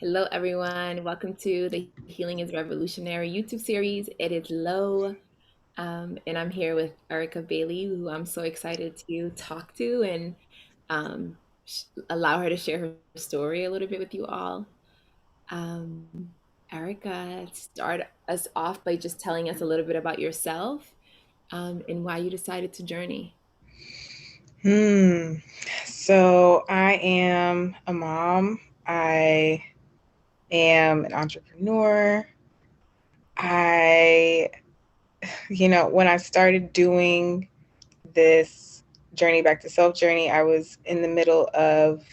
Hello, everyone. Welcome to the Healing is Revolutionary YouTube series. It is Low, and I'm here with Erricka Bailey, who I'm so excited to talk to and um, allow her to share her story a little bit with you all. Um, Ericka, start us off by just telling us a little bit about yourself and why you decided to journey. Hmm. So I am a mom. I am an entrepreneur. I, when I started doing this journey back to self journey, I was in the middle of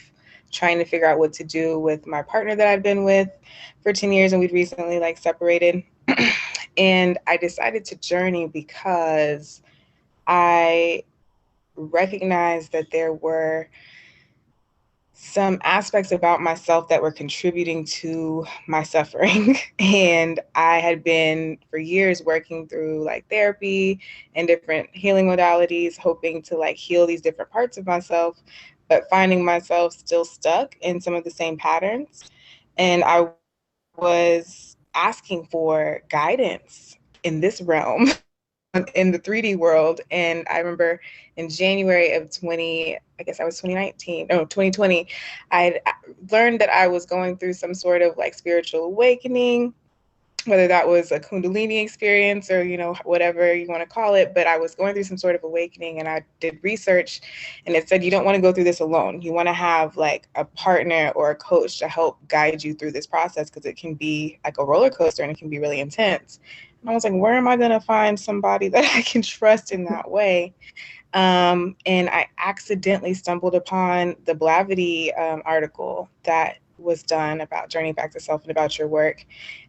trying to figure out what to do with my partner that I've been with for 10 years, and we'd recently separated. And I decided to journey because I recognized that there were some aspects about myself that were contributing to my suffering. And I had been for years working through therapy and different healing modalities, hoping to heal these different parts of myself, but finding myself still stuck in some of the same patterns. And I was asking for guidance in this realm in the 3D world. And I remember in January of I guess I was 2019, no, 2020, I learned that I was going through some sort of spiritual awakening, whether that was a Kundalini experience or, whatever you want to call it. But I was going through some sort of awakening, and I did research, and it said, you don't want to go through this alone. You want to have a partner or a coach to help guide you through this process, because it can be like a roller coaster and it can be really intense. And I was like, where am I going to find somebody that I can trust in that way? And I accidentally stumbled upon the Blavity article that was done about Journey Back to Self and about your work.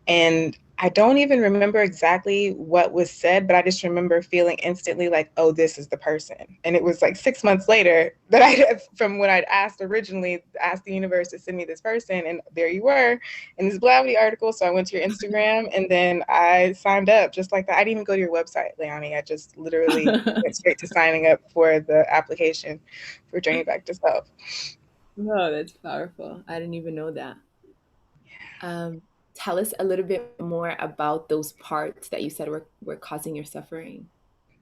And I don't even remember exactly what was said, but I just remember feeling instantly like, oh, this is the person. And it was 6 months later that from when I'd asked originally, asked the universe to send me this person. And there you were in this Blavity article. So I went to your Instagram and then I signed up just like that. I didn't even go to your website, Leyanne. I just literally went straight to signing up for the application for Journey Back to Self. No, that's powerful. I didn't even know that. Um, Tell us a little bit more about those parts that you said were causing your suffering.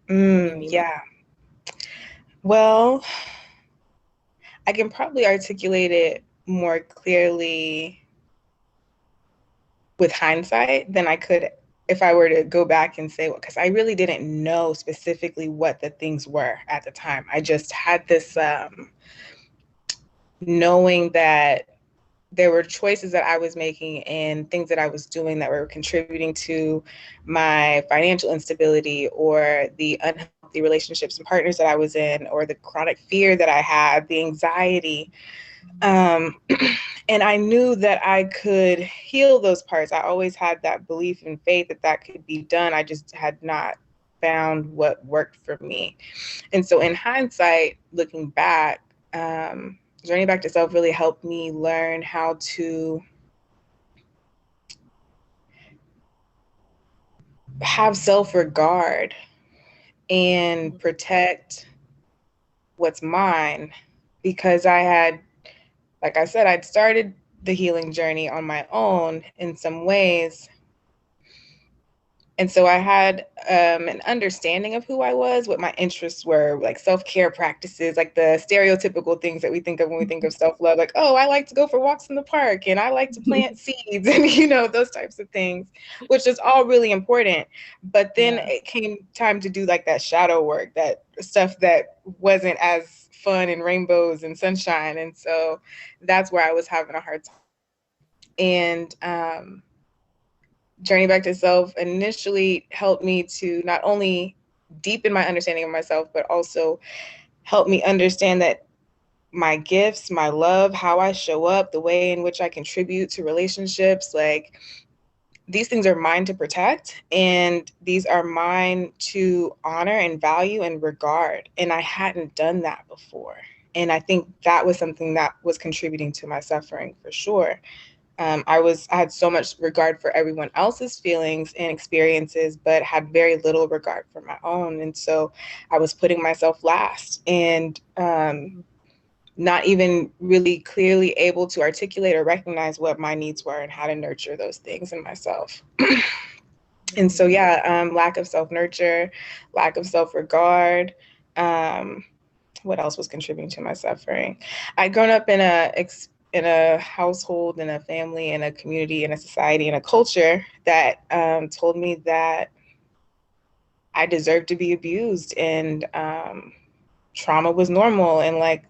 What do you mean by Yeah. Well, I can probably articulate it more clearly with hindsight than I could if I were to go back and say, well, because I really didn't know specifically what the things were at the time. I just had this knowing that there were choices that I was making and things that I was doing that were contributing to my financial instability or the unhealthy relationships and partners that I was in, or the chronic fear that I had, the anxiety. Um, and I knew that I could heal those parts. I always had that belief and faith that that could be done. I just had not found what worked for me. And so, in hindsight, looking back, Journey Back to Self really helped me learn how to have self regard and protect what's mine, because I had, like I said, I'd started the healing journey on my own in some ways. And so I had an understanding of who I was, what my interests were, like self-care practices, like the stereotypical things that we think of when we think of self-love, like, oh, I like to go for walks in the park and I like to plant seeds and, those types of things, which is all really important. But then yeah. it came time to do that shadow work, that stuff that wasn't as fun and rainbows and sunshine. And so that's where I was having a hard time. And Journey Back to Self initially helped me to not only deepen my understanding of myself, but also help me understand that my gifts, my love, how I show up, the way in which I contribute to relationships, these things are mine to protect, and these are mine to honor and value and regard. And I hadn't done that before. And I think that was something that was contributing to my suffering for sure. I had so much regard for everyone else's feelings and experiences, but had very little regard for my own. And so I was putting myself last. And not even really clearly able to articulate or recognize what my needs were and how to nurture those things in myself. And so, Mm. yeah, lack of self nurture, lack of self regard. Um, what else was contributing to my suffering? I'd grown up in a household, in a family, in a community, in a society, in a culture that told me that I deserved to be abused, and trauma was normal. And like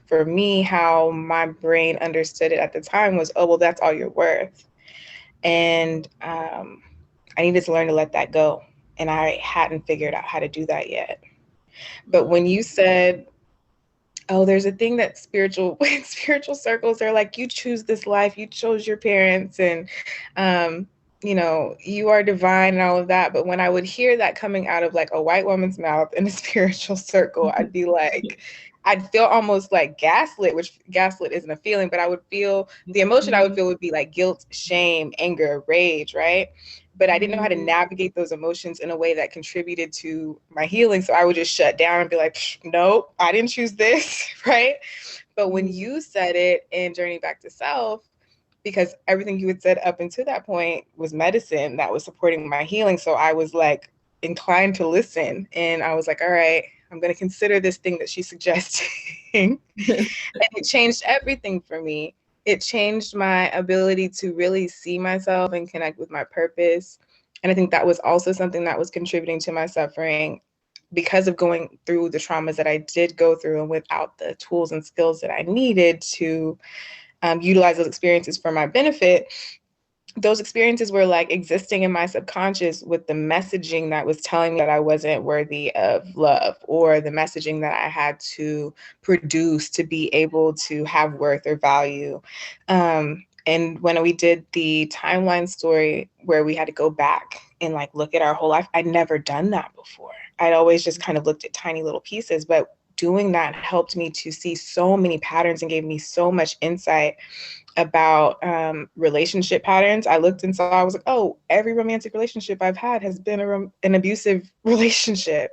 for me, how my brain understood it at the time was, oh well, that's all you're worth. And I needed to learn to let that go. And I hadn't figured out how to do that yet. But when Mm. you said, oh, there's a thing that spiritual circles are like, you choose this life, you chose your parents, and um, you know, you are divine and all of that. But when I would hear that coming out of like a white woman's mouth in a spiritual circle, I'd be like, I'd feel almost like gaslit, which gaslit isn't a feeling, but I would feel the emotion I would Mhm. feel would be like guilt, shame, anger, rage, right? But I didn't know how to Mhm. navigate those emotions in a way that contributed to my healing. So I would just shut down and be like, nope, I didn't choose this, right? But when Mhm. you said it in Journey Back to Self, because everything you had said up until that point was medicine that was supporting my healing. So I was like inclined to listen. And I was like, all right, I'm going to consider this thing that she's suggesting. And it changed everything for me. It changed my ability to really see myself and connect with my purpose. And I think that was also something that was contributing to my suffering because of going through the traumas that I did go through and without the tools and skills that I needed to utilize those experiences for my benefit. Those experiences were like existing in my subconscious with the messaging that was telling me that I wasn't worthy of love, or the messaging that I had to produce to be able to have worth or value. And when we did the timeline story where we had to go back and like look at our whole life, I'd never done that before. I'd always just kind of looked at tiny little pieces, but doing that helped me to see so many patterns and gave me so much insight about relationship patterns. I looked and saw, I was like, oh, every romantic relationship I've had has been an abusive relationship.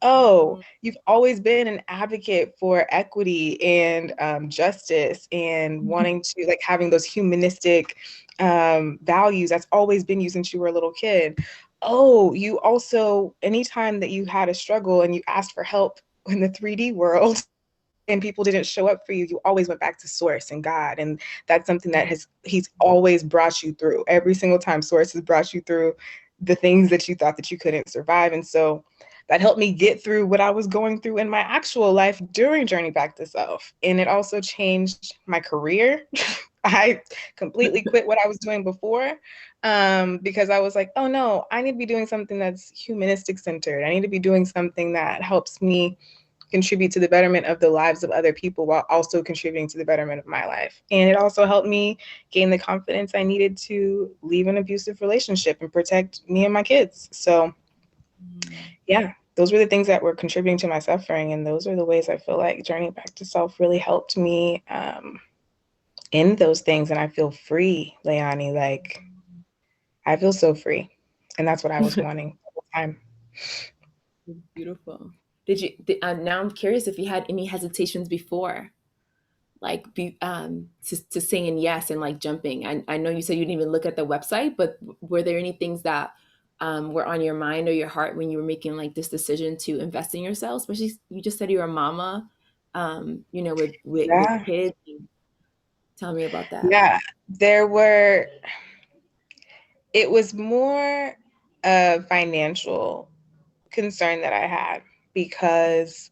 Oh, you've always been an advocate for equity and justice and wanting to, like, having those humanistic values. That's always been you since you were a little kid. Oh, you also, anytime that you had a struggle and you asked for help in the 3D world, and people didn't show up for you, you always went back to source and God. And that's something that he's always brought you through. Every single time source has brought you through the things that you thought that you couldn't survive. And so that helped me get through what I was going through in my actual life during Journey Back to Self. And it also changed my career. I completely quit what I was doing before because I was like, oh no, I need to be doing something that's humanistic centered. I need to be doing something that helps me contribute to the betterment of the lives of other people while also contributing to the betterment of my life. And it also helped me gain the confidence I needed to leave an abusive relationship and protect me and my kids. So, Mhm. yeah, those were the things that were contributing to my suffering. And those are the ways I feel like Journey Back to Self really helped me in those things. And I feel free, Leyanne. Like, I feel so free. And that's what I was wanting all the time. Beautiful. Now I'm curious if you had any hesitations before, like to saying yes and like jumping. I know you said you didn't even look at the website, but were there any things that were on your mind or your heart when you were making like this decision to invest in yourself? Especially you just said you're a mama, with Yeah. kids. Tell me about that. Yeah. There were, it was more a financial concern that I had because,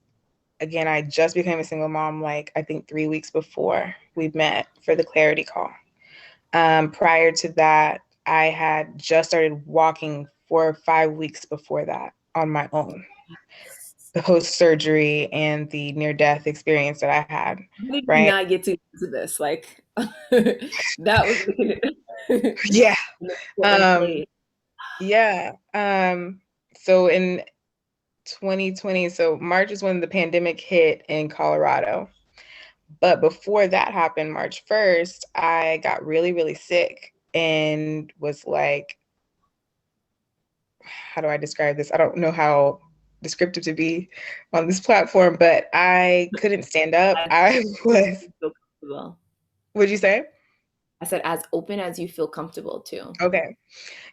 again, I just became a single mom, like I think 3 weeks before we met for the clarity call. Prior to that, I had just started walking 4 or 5 weeks before that on my own. The post surgery and the near death experience that I had, How did you right? not get to this? Like that was making it Yeah. on Um, plate. yeah. So in 2020, so March is when the pandemic hit in Colorado. But before that happened, March 1st, I got really, really sick and was like, how do I describe this? I don't know how. descriptive to be on this platform, but I couldn't stand up. As I open as was, you feel comfortable. what'd you say? I said as open as you feel comfortable too. Okay.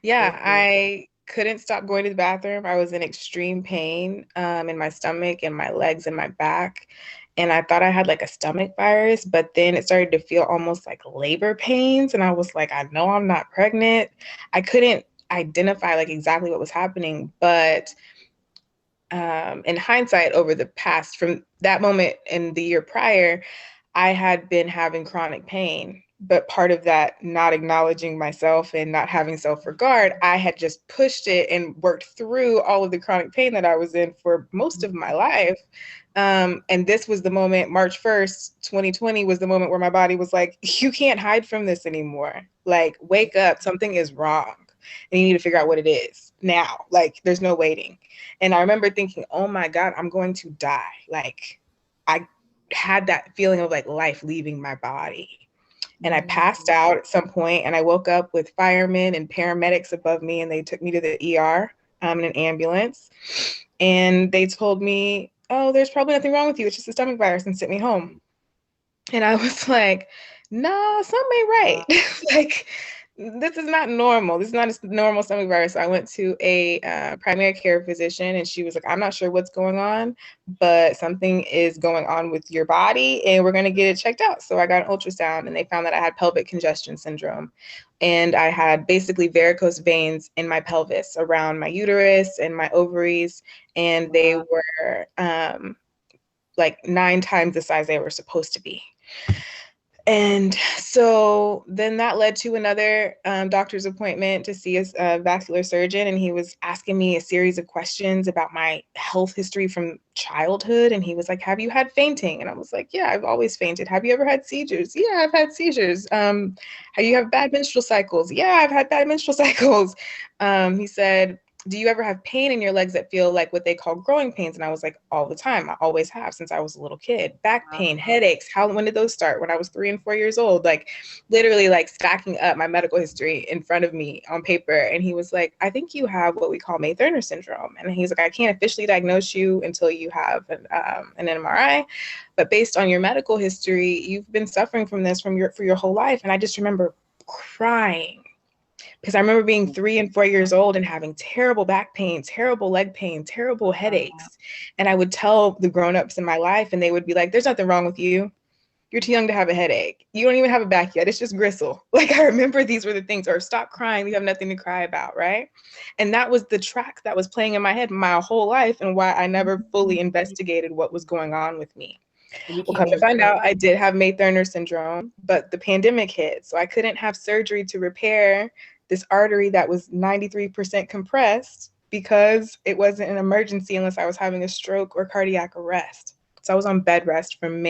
Yeah, Okay. I couldn't stop going to the bathroom. I was in extreme pain in my stomach and my legs and my back. And I thought I had like a stomach virus, but then it started to feel almost like labor pains. And I was like, I know I'm not pregnant. I couldn't identify like exactly what was happening. But in hindsight, over the past, from that moment in the year prior, I had been having chronic pain, but part of that not acknowledging myself and not having self regard, I had just pushed it and worked through all of the chronic pain that I was in for most of my life. And this was the moment, March 1st, 2020, was the moment where my body was like, you can't hide from this anymore. Like, wake up, something is wrong. And you need to figure out what it is now. Like, there's no waiting. And I remember thinking, oh my God, I'm going to die. Like, I had that feeling of like life leaving my body. And I passed Mm. out at some point, and I woke up with firemen and paramedics above me, and they took me to the ER in an ambulance. And they told me, oh, there's probably nothing wrong with you. It's just a stomach virus, and sent me home. And I was like, nah, something ain't right. Wow. Like, this is not normal. This is not a normal stomach virus. So I went to a primary care physician, and she was like, I'm not sure what's going on, but something is going on with your body, and we're going to get it checked out. So I got an ultrasound, and they found that I had pelvic congestion syndrome. And I had basically varicose veins in my pelvis around my uterus and my ovaries. And they Wow. were like 9 times the size they were supposed to be. And so then that led to another doctor's appointment to see a vascular surgeon. And he was asking me a series of questions about my health history from childhood. And he was like, have you had fainting? And I was like, yeah, I've always fainted. Have you ever had seizures? Yeah, I've had seizures. Have you have bad menstrual cycles? Yeah, I've had bad menstrual cycles. He said, do you ever have pain in your legs that feel like what they call growing pains? And I was like, all the time. I always have since I was a little kid. Back pain, headaches. When did those start? When I was 3 and 4 years old, like literally like stacking up my medical history in front of me on paper. And he was like, I think you have what we call May-Thurner syndrome. And he's like, I can't officially diagnose you until you have an MRI. But based on your medical history, you've been suffering from this for your whole life. And I just remember crying because I remember being 3 and 4 years old and having terrible back pain, terrible leg pain, terrible headaches. And I would tell the grown-ups in my life, and they would be like, there's nothing wrong with you. You're too young to have a headache. You don't even have a back yet. It's just gristle. Like, I remember these were the things, or stop crying. You have nothing to cry about, right? And that was the track that was playing in my head my whole life, and why I never fully investigated what was going on with me. It Well, became come to find out, internal. I did have May-Thurner syndrome, but the pandemic hit. So I couldn't have surgery to repair this artery that was 93% compressed because it wasn't an emergency unless I was having a stroke or cardiac arrest. So I was on bed rest from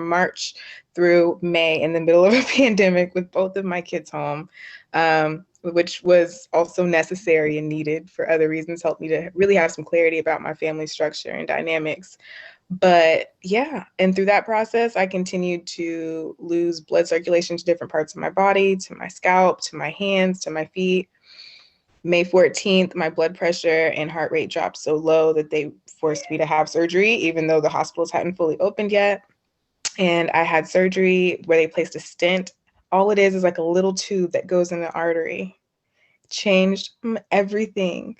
March through May in the middle of a pandemic with both of my kids home, which was also necessary and needed for other reasons, helped me to really have some clarity about my family structure and dynamics. But yeah, and through that process, I continued to lose blood circulation to different parts of my body, to my scalp, to my hands, to my feet. May 14th, my blood pressure and heart rate dropped so low that they forced me to have surgery, even though the hospitals hadn't fully opened yet. And I had surgery where they placed a stent. All it is like a little tube that goes in the artery. Changed everything.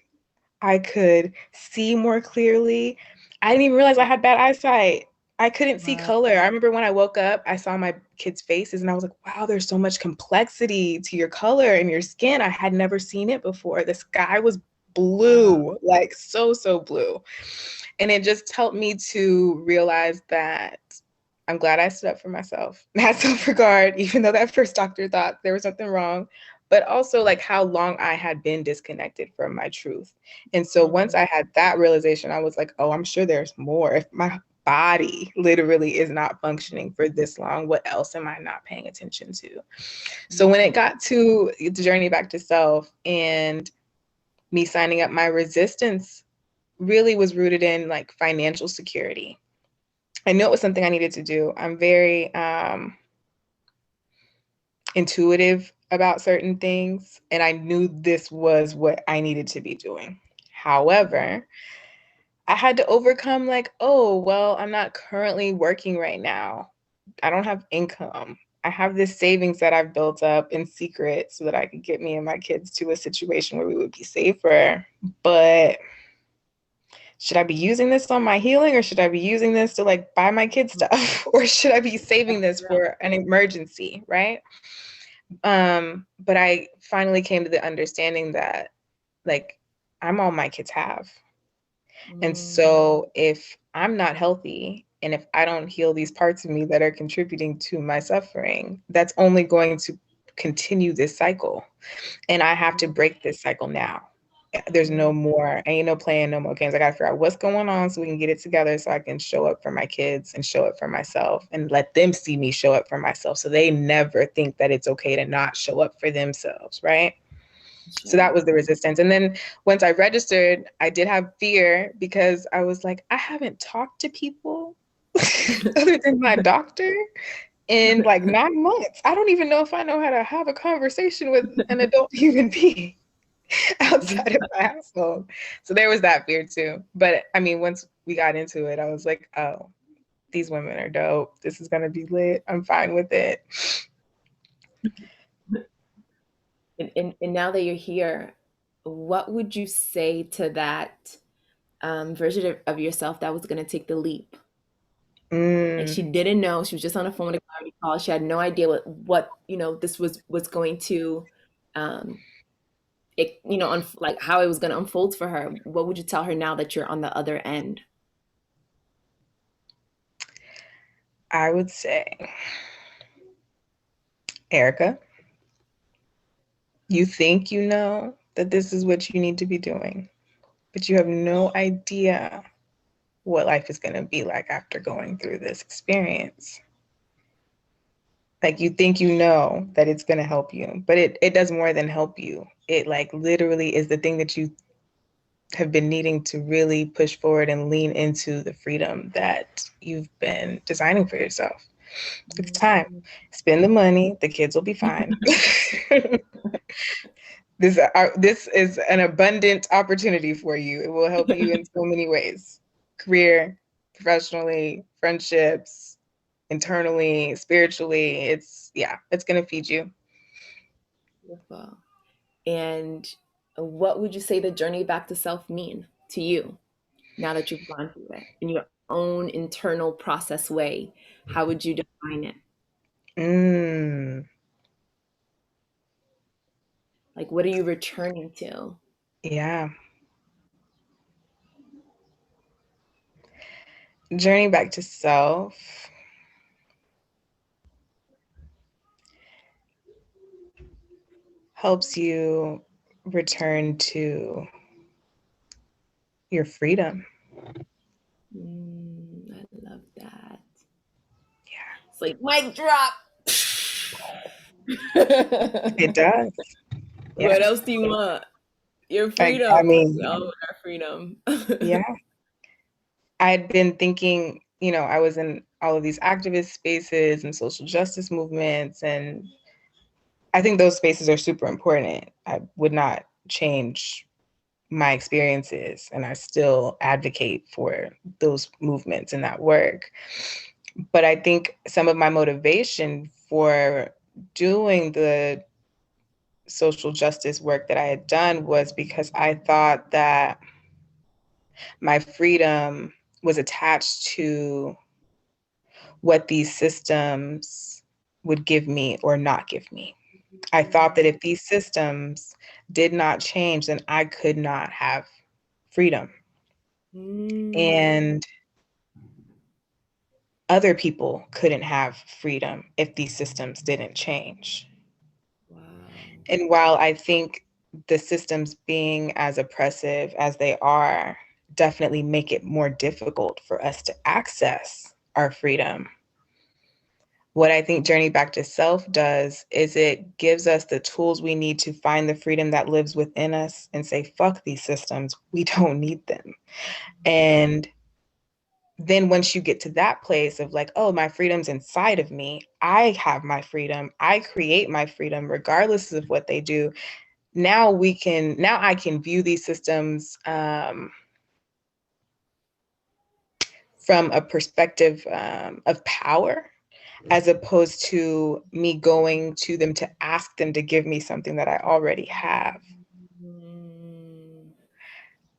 I could see more clearly. I didn't even realize I had bad eyesight. I couldn't see Wow. color. I remember when I woke up, I saw my kids' faces and I was like, wow, there's so much complexity to your color and your skin. I had never seen it before. The sky was Wow. blue, like so, so blue. And it just helped me to realize that I'm glad I stood up for myself, had self regard, even though that first doctor thought there was something wrong, but also like how long I had been disconnected from my truth. And so once Mm. I had that realization, I was like, oh, I'm sure there's more. If my body literally is not functioning for this long, what else am I not paying attention to? So when it got to the journey back to self and me signing up, my resistance really was rooted in like financial security. I knew it was something I needed to do. I'm very intuitive about certain things, and I knew this was what I needed to be doing. However, I had to overcome like, oh, well, I'm not currently working right now. I don't have income. I have this savings that I've built up in secret so that I could get me and my kids to a situation where we would be safer. But should I be using this on my healing, or should I be using this to like buy my kids stuff? Or should I be saving this for an emergency, right? But I finally came to the understanding that like I'm all my kids have. And Mm, so if I'm not healthy and if I don't heal these parts of me that are contributing to my suffering, that's only going to continue this cycle. And I have to break this cycle now. There's no mm, more, ain't no playing, no more games. I got to figure out what's going on so we can get it together so I can show up for my kids and show up for myself and let them see me show up for myself so they never think that it's okay to not show up for themselves, right? So that sure. was the resistance. And then once I registered, I did have fear because I was like, I haven't talked to people other than my doctor in like 9 months. I don't even know if I know how to have a conversation with an adult human being outside of my household. So there was that fear too. But I mean, once we got into it, I was like, oh, these women are dope. This is going to be lit. I'm fine with it. And now that you're here, what would you say to that version of yourself that was going to take the leap? Like Mm, she didn't know. She was just on a phone with a clarity call. She had no idea what this was going to um it like how it was going to unfold for her. What would you tell her now that you're on the other end? I would say, Ericka, you think you know that this is what you need to be doing, but you have no idea what life is going to be like after going through this experience. Like you think you know that it's going to help you, but it does more than help you. It like literally is the thing that you have been needing to really push forward and lean into the freedom that you've been designing for yourself. It's time. Mm. Spend the money. The kids will be fine. This is an abundant opportunity for you. It will help you in so many ways: career, professionally, friendships, internally, spiritually. It's gonna feed you. Beautiful. And what would you say the journey back to self mean to you now that you've gone through it in your own internal process way? How would you define it? Mm, Like, what are you returning to? yeah. Journey back to self helps you return to your freedom. I love that. Yeah, It's like mic drop. it does. What Yes. else do you want? Your I freedom. We mean, all want our freedom. yeah. I had been thinking, I was in all of these activist spaces and social justice movements, and I think those spaces are super important. I would not change my experiences, and I still advocate for those movements and that work. But I think some of my motivation for doing the social justice work that I had done was because I thought that my freedom was attached to what these systems would give me or not give me. I thought that if these systems did not change, then I could not have freedom. Mm, And other people couldn't have freedom if these systems didn't change. wow. And while I think the systems being as oppressive as they are definitely make it more difficult for us to access our freedom, what I think Journey Back to Self does is it gives us the tools we need to find the freedom that lives within us and say, fuck these systems. We don't need them. And then once you get to that place of like, oh, my freedom's inside of me, I have my freedom, I create my freedom regardless of what they do. Now I can view these systems from a perspective of power, as opposed to me going to them to ask them to give me something that I already have. Mm.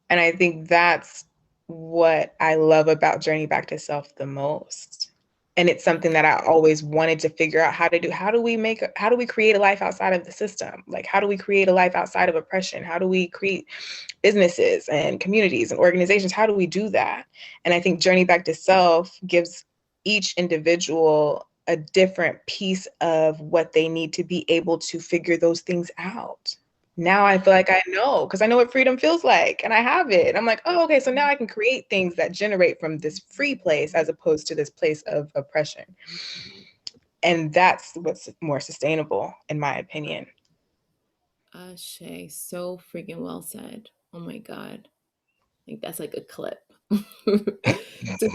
And I think that's what I love about Journey Back to Self the most. And it's something that I always wanted to figure out how to do. How do we create a life outside of the system? Like, how do we create a life outside of oppression? How do we create businesses and communities and organizations? How do we do that? And I think Journey Back to Self gives each individual a different piece of what they need to be able to figure those things out. Now I feel like I know, because I know what freedom feels like and I have it. I'm like, oh, okay, so now I can create things that generate from this free place as opposed to this place of oppression. And that's what's more sustainable, in my opinion. Ashe, so freaking well said. Oh my God. Like that's like a clip to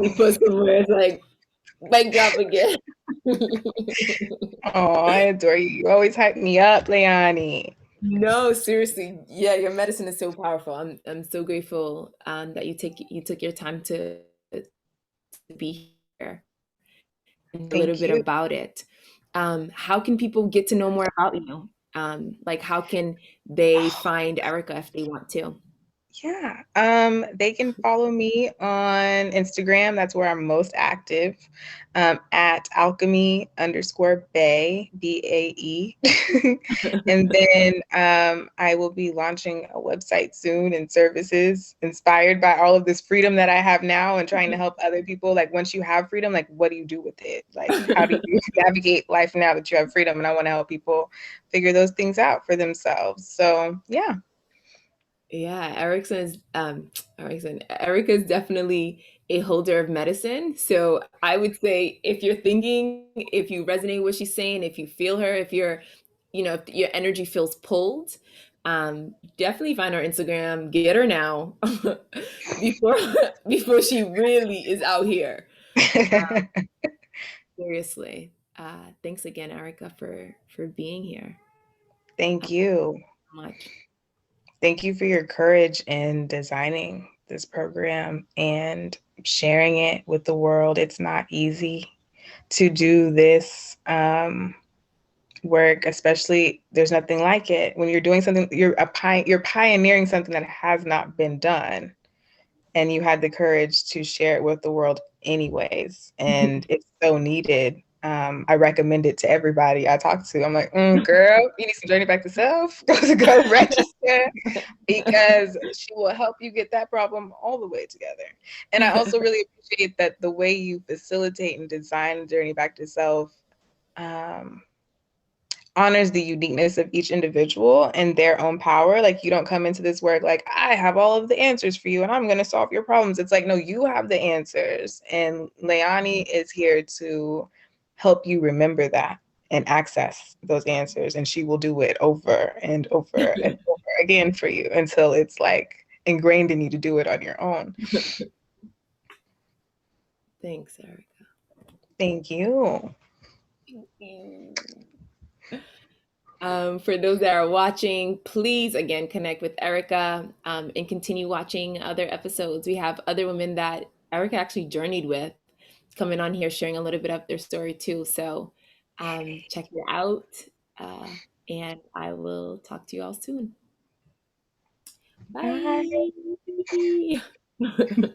be put somewhere. It's like mic drop again. Oh, I adore you. You always hype me up, Leyanne. No, seriously. Yeah, your medicine is so powerful. I'm so grateful that you took your time to be here and a little Thank bit you. about it. How can people get to know more about you? Like how can they find Erricka if they want to? Yeah, they can follow me on Instagram. That's where I'm most active, at alchemy underscore Bae, BAE. And then I will be launching a website soon and services inspired by all of this freedom that I have now and trying to help other people. Like, once you have freedom, like, what do you do with it? Like, how do you navigate life now that you have freedom? And I want to help people figure those things out for themselves. So, yeah. Yeah, Ericka is definitely a holder of medicine. So I would say if you're thinking, if you resonate with what she's saying, if you feel her, if you're, if your energy feels pulled, definitely find her Instagram, get her now before before she really is out here. Seriously. Thanks again, Erica, for being here. Thank you. So much. Thank you for your courage in designing this program and sharing it with the world. It's not easy to do this work, especially there's nothing like it. When you're doing something, you're pioneering something that has not been done, and you had the courage to share it with the world anyways, and it's so needed. I recommend it to everybody I talk to. I'm like, girl, you need some Journey Back to Self. Go register, because she will help you get that problem all the way together. And I also really appreciate that the way you facilitate and design Journey Back to Self um, honors the uniqueness of each individual and their own power. Like, you don't come into this work like, I have all of the answers for you and I'm going to solve your problems. It's like, no, you have the answers. And Leyanne is here to help you remember that and access those answers. And she will do it over and over and over again for you until it's like ingrained in you to do it on your own. Thanks, Erica. Thank you. For those that are watching, please again connect with Erica and continue watching other episodes. We have other women that Erica actually journeyed with coming on here, sharing a little bit of their story too. So check it out. Uh, and I will talk to you all soon. Bye. Bye.